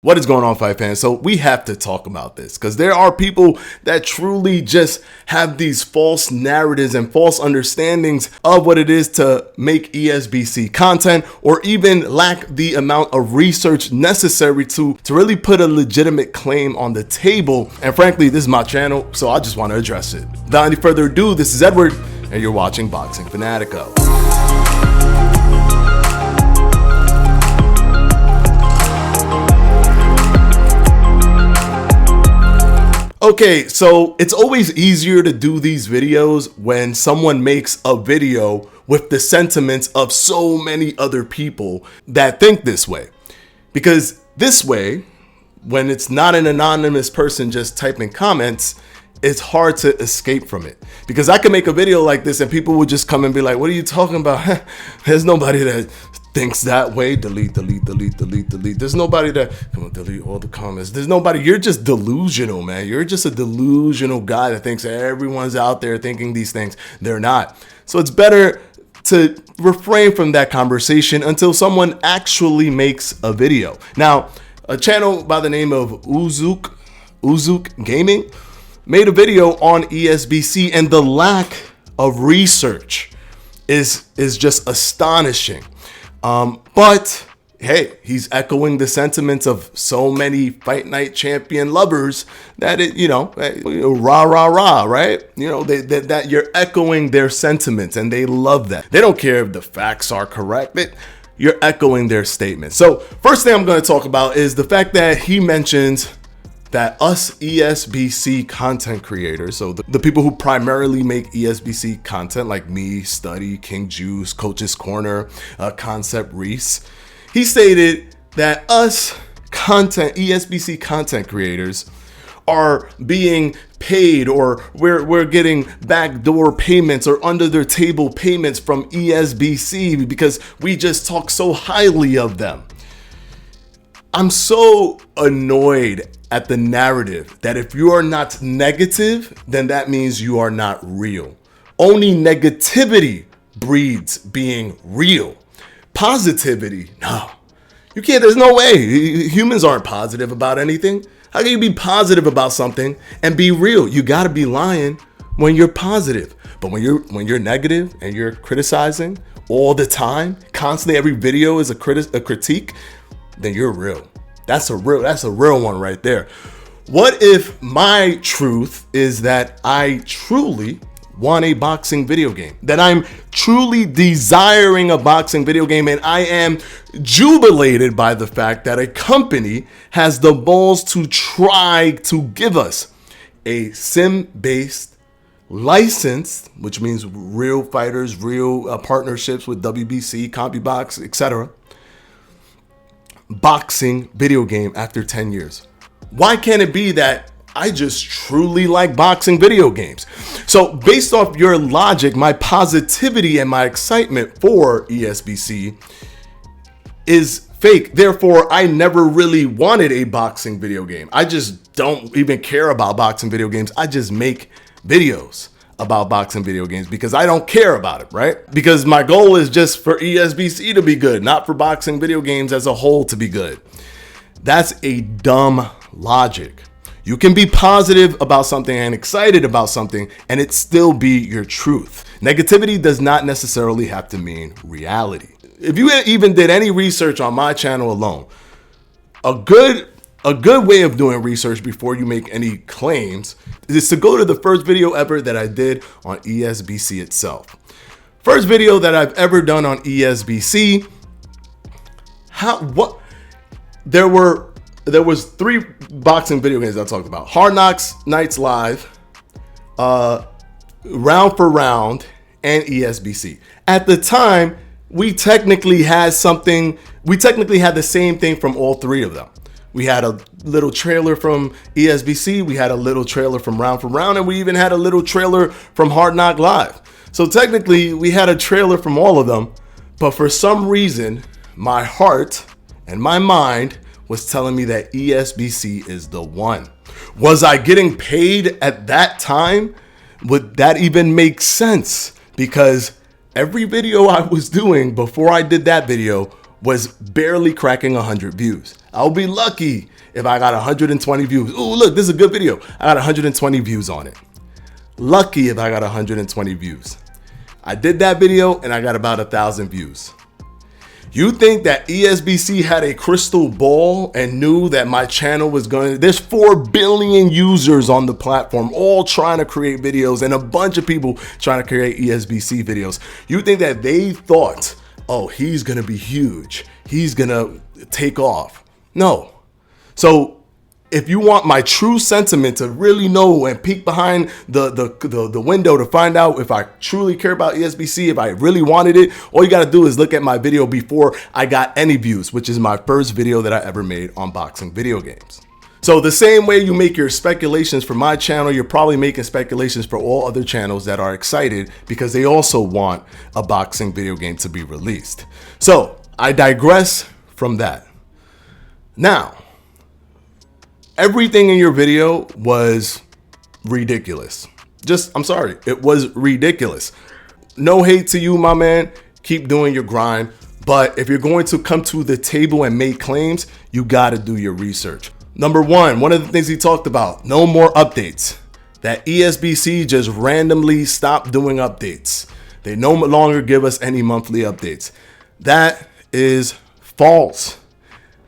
What is going on, fight fans? So we have to talk about this because there are people that truly just have these false narratives and false understandings of what it is to make ESBC content, or even lack the amount of research necessary to really put a legitimate claim on the table. And frankly, this is my channel, so I just want to address it. Without any further ado, this is Edward, and you're watching Boxing Fanatico. Okay, so it's always easier to do these videos when someone makes a video with the sentiments of so many other people that think this way. Because this way, when it's not an anonymous person just typing comments, it's hard to escape from it. Because I can make a video like this and people would just come and be like, what are you talking about? There's nobody that thinks that way. Delete. There's nobody that, come on, delete all the comments. There's nobody. You're just delusional, man. You're just a delusional guy that thinks everyone's out there thinking these things. They're not. So it's better to refrain from that conversation until someone actually makes a video. Now, a channel by the name of Uzuk Gaming made a video on ESBC, and the lack of research is just astonishing. But hey, he's echoing the sentiments of so many Fight Night champion lovers that it, rah, right? That you're echoing their sentiments, and they love that. They don't care if the facts are correct. You're echoing their statements. So first thing I'm going to talk about is the fact that he mentions that us ESBC content creators, so the people who primarily make ESBC content like me, Study, King Juice, Coach's Corner, Concept Reese, he stated that us ESBC content creators are being paid, or we're getting backdoor payments or under their table payments from ESBC because we just talk so highly of them. I'm so annoyed at the narrative that if you are not negative, then that means you are not real. Only negativity breeds being real. Positivity, no. You can't, there's no way. Humans aren't positive about anything. How can you be positive about something and be real? You gotta be lying when you're positive. But when you're negative and you're criticizing all the time, constantly, every video is a critique, then you're real. That's a real one right there. What if my truth is that I truly want a boxing video game, that I'm truly desiring a boxing video game, and I am jubilated by the fact that a company has the balls to try to give us a sim-based licensed, which means real fighters, real partnerships with WBC, CompuBox, etc., boxing video game after 10 years. Why can't it be that I just truly like boxing video games? So based off your logic, my positivity and my excitement for ESBC is fake. Therefore, I never really wanted a boxing video game. I just don't even care about boxing video games. I just make videos about boxing video games because I don't care about it, right? Because my goal is just for ESBC to be good, not for boxing video games as a whole to be good. That's a dumb logic. You can be positive about something and excited about something and it still be your truth. Negativity does not necessarily have to mean reality. If you even did any research on my channel alone, a good way of doing research before you make any claims is to go to the first video ever that I did on ESBC itself. First video that I've ever done on ESBC. There was 3 boxing video games I talked about: Hard Knocks Nights Live, Round for Round, and ESBC. At the time, we technically had the same thing from all 3 of them. We had a little trailer from ESBC, we had a little trailer from Round for Round, and we even had a little trailer from Hard Knock Live. So technically, we had a trailer from all of them, but for some reason, my heart and my mind was telling me that ESBC is the one. Was I getting paid at that time? Would that even make sense? Because every video I was doing before I did that video was barely cracking 100 views. I'll be lucky if I got 120 views. Ooh, look, this is a good video. I got 120 views on it. Lucky if I got 120 views. I did that video and I got about 1,000 views. You think that ESBC had a crystal ball and knew that my channel was going to, there's 4 billion users on the platform, all trying to create videos and a bunch of people trying to create ESBC videos. You think that they thought, oh, he's going to be huge. He's going to take off. No. So if you want my true sentiment to really know and peek behind the window to find out if I truly care about ESBC, if I really wanted it, all you got to do is look at my video before I got any views, which is my first video that I ever made on boxing video games. So the same way you make your speculations for my channel, you're probably making speculations for all other channels that are excited because they also want a boxing video game to be released. So I digress from that. Now, everything in your video was ridiculous. I'm sorry, it was ridiculous. No hate to you, my man. Keep doing your grind. But if you're going to come to the table and make claims, you got to do your research. Number one of the things he talked about, no more updates. That ESBC just randomly stopped doing updates. They no longer give us any monthly updates. That is false.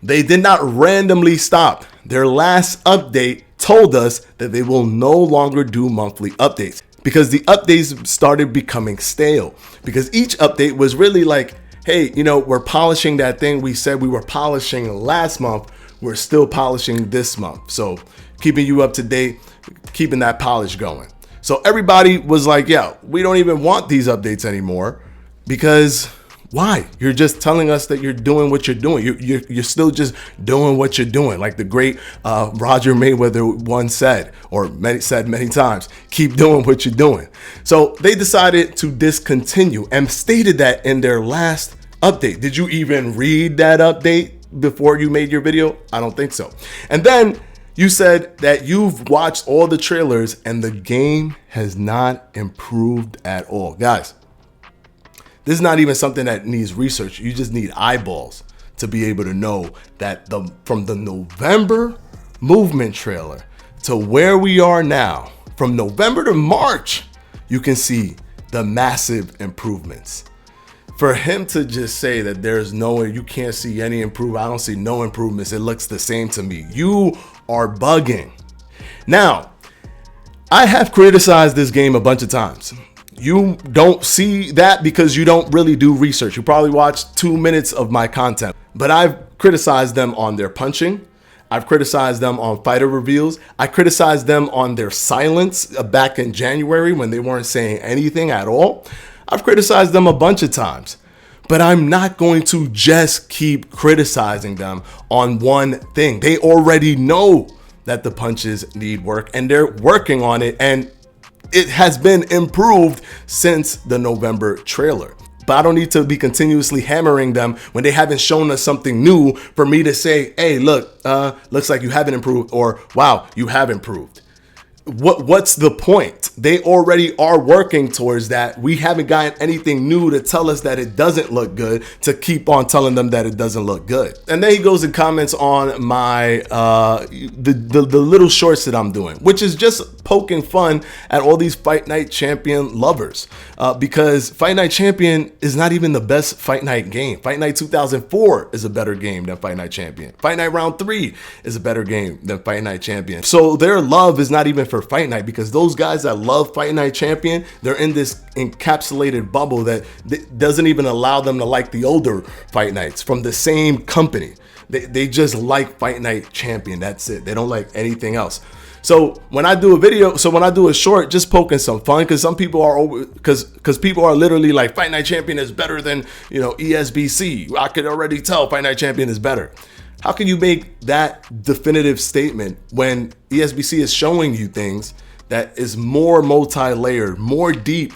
They did not randomly stop. Their last update told us that they will no longer do monthly updates because the updates started becoming stale, because each update was really like, hey, you know, we're polishing that thing we said we were polishing last month. We're still polishing this month. So keeping you up to date, keeping that polish going. So everybody was like, yeah, we don't even want these updates anymore because why? You're just telling us that you're doing what you're doing. You're still just doing what you're doing. Like the great Roger Mayweather once said, or said many times, keep doing what you're doing. So they decided to discontinue and stated that in their last update. Did you even read that update before you made your video? I don't think so. And then you said that you've watched all the trailers and the game has not improved at all. Guys, this is not even something that needs research. You just need eyeballs to be able to know that from the November movement trailer to where we are now, from November to March, you can see the massive improvements. For him to just say that there's no way, you can't see any improvement, I don't see no improvements, it looks the same to me. You are bugging. Now, I have criticized this game a bunch of times. You don't see that because you don't really do research. You probably watched 2 minutes of my content, but I've criticized them on their punching. I've criticized them on fighter reveals. I criticized them on their silence back in January when they weren't saying anything at all. I've criticized them a bunch of times, but I'm not going to just keep criticizing them on one thing. They already know that the punches need work and they're working on it, and it has been improved since the November trailer. But I don't need to be continuously hammering them when they haven't shown us something new for me to say, hey, look, looks like you haven't improved, or wow, you have improved. What's the point? They already are working towards that. We haven't gotten anything new to tell us that it doesn't look good to keep on telling them that it doesn't look good. And then he goes and comments on my the little shorts that I'm doing, which is just poking fun at all these Fight Night Champion lovers, because Fight Night Champion is not even the best Fight Night game. Fight Night 2004 is a better game than Fight Night Champion. Fight Night Round 3 is a better game than Fight Night Champion. So their love is not even for Fight Night, because those guys that love Fight Night Champion, they're in this encapsulated bubble that doesn't even allow them to like the older Fight Nights from the same company. They just like Fight Night Champion. That's it. They don't like anything else. So when I do a video, when I do a short, just poking some fun, because some people are over, because people are literally like, Fight Night Champion is better than, you know, ESBC. I could already tell Fight Night Champion is better. How can you make that definitive statement when ESBC is showing you things that is more multi-layered, more deep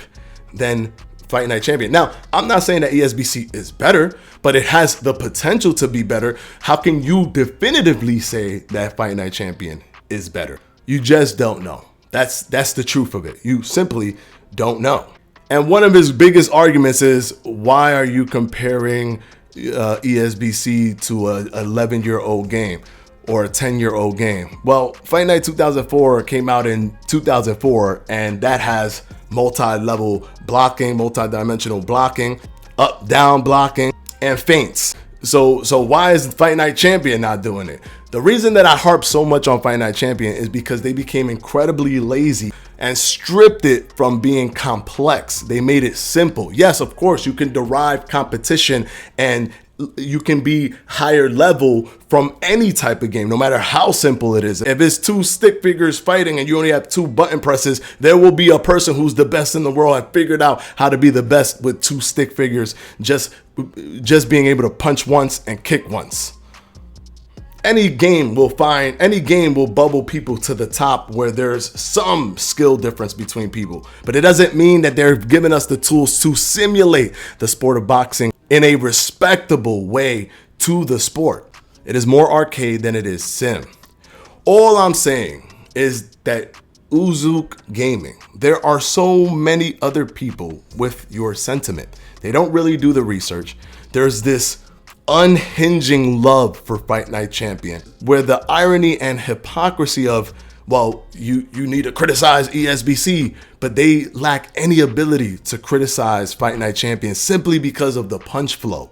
than Fight Night Champion? Now, I'm not saying that ESBC is better, but it has the potential to be better. How can you definitively say that Fight Night Champion is better? You just don't know. That's the truth of it. You simply don't know. And one of his biggest arguments is, why are you comparing ESBC to a 11-year-old game or a 10-year-old game? Well, Fight Night 2004 came out in 2004, and that has multi-level blocking, multi-dimensional blocking, up, down blocking, and feints. So why is Fight Night Champion not doing it? The reason that I harp so much on Fight Night Champion is because they became incredibly lazy and stripped it from being complex. They made it simple. Yes, of course, you can derive competition and you can be higher level from any type of game, no matter how simple it is. If it's two stick figures fighting and you only have 2 button presses, there will be a person who's the best in the world and figured out how to be the best with 2 stick figures, just being able to punch once and kick once. Any game will bubble people to the top where there's some skill difference between people, but it doesn't mean that they're giving us the tools to simulate the sport of boxing in a respectable way to the sport. It is more arcade than it is sim. All I'm saying is that Uzuk Gaming, there are so many other people with your sentiment. They don't really do the research. There's this unhinging love for Fight Night Champion, where the irony and hypocrisy of, well, you need to criticize ESBC, but they lack any ability to criticize Fight Night Champion simply because of the punch flow.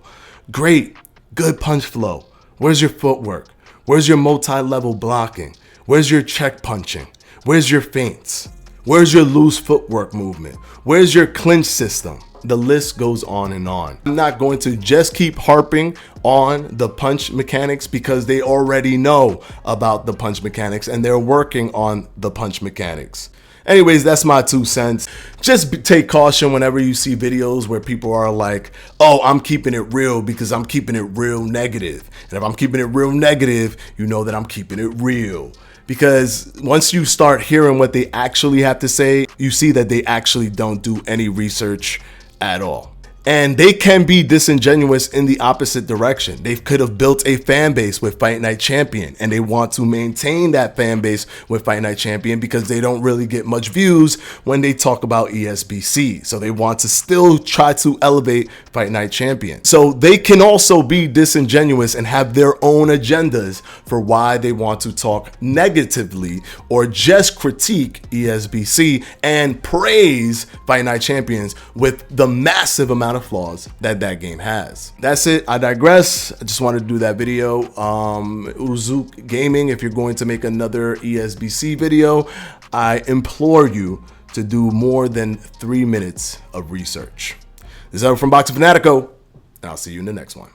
Great, good punch flow. Where's your footwork? Where's your multi-level blocking? Where's your check punching? Where's your feints? Where's your loose footwork movement? Where's your clinch system? The list goes on and on. I'm not going to just keep harping on the punch mechanics because they already know about the punch mechanics and they're working on the punch mechanics. Anyways, that's my 2 cents. Just take caution whenever you see videos where people are like, oh, I'm keeping it real because I'm keeping it real negative. And if I'm keeping it real negative, you know that I'm keeping it real. Because once you start hearing what they actually have to say, you see that they actually don't do any research at all. And they can be disingenuous in the opposite direction. They could have built a fan base with Fight Night Champion and they want to maintain that fan base with Fight Night Champion because they don't really get much views when they talk about ESBC. So they want to still try to elevate Fight Night Champion. So they can also be disingenuous and have their own agendas for why they want to talk negatively or just critique ESBC and praise Fight Night Champions with the massive amount of flaws that game has. That's it. I digress. I just wanted to do that video. Uzuk Gaming, if you're going to make another ESBC video, I implore you to do more than 3 minutes of research. This is from Boxing Fanatico, and I'll see you in the next one.